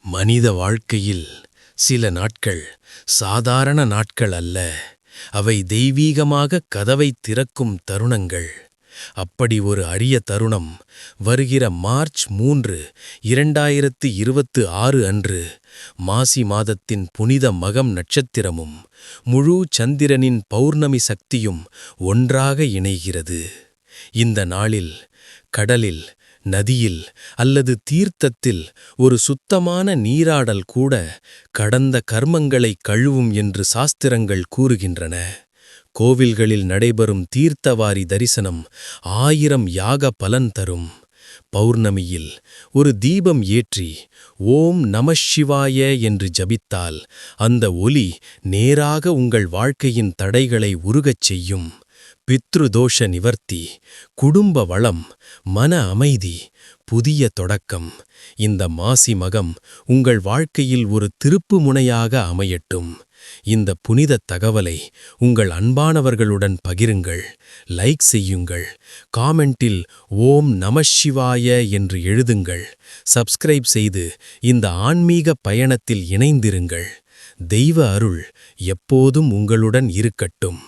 மனித வாழ்க்கையில் சில நாட்கள் சாதாரண நாட்கள் அல்ல, அவை தெய்வீகமாக கதவைத் திறக்கும் தருணங்கள். அப்படி ஒரு அரிய தருணம் வருகிற மார்ச் 3, 2026 அன்று மாசி மாதத்தின் புனித மகம் நட்சத்திரமும் முழு சந்திரனின் பௌர்ணமி சக்தியும் ஒன்றாக இணைகிறது. இந்த நாளில் கடலில், நதியில் அல்லது தீர்த்தத்தில் ஒரு சுத்தமான நீராடல் கூட கடந்த கர்மங்களை கழுவும் என்று சாஸ்திரங்கள் கூறுகின்றன. கோவில்களில் நடைபெறும் தீர்த்தவாரி தரிசனம் 1000 யாக பலன் தரும். பௌர்ணமியில் ஒரு தீபம் ஏற்றி ஓம் நமசிவாய என்று ஜபித்தால் அந்த ஒளி நேராக உங்கள் வாழ்க்கையின் தடைகளை உருகச் செய்யும். பித்ருதோஷ நிவர்த்தி, குடும்ப வளம், மன அமைதி, புதிய தொடக்கம். இந்த மாசி மகம் உங்கள் வாழ்க்கையில் ஒரு திருப்பு முனையாக அமையட்டும். இந்த புனித தகவலை உங்கள் அன்பானவர்களுடன் பகிருங்கள், லைக் செய்யுங்கள், காமெண்டில் ஓம் நமசிவாய என்று எழுதுங்கள், சப்ஸ்கிரைப் செய்து இந்த ஆன்மீக பயணத்தில் இணைந்திருங்கள். தெய்வ அருள் எப்போதும் உங்களுடன் இருக்கட்டும்.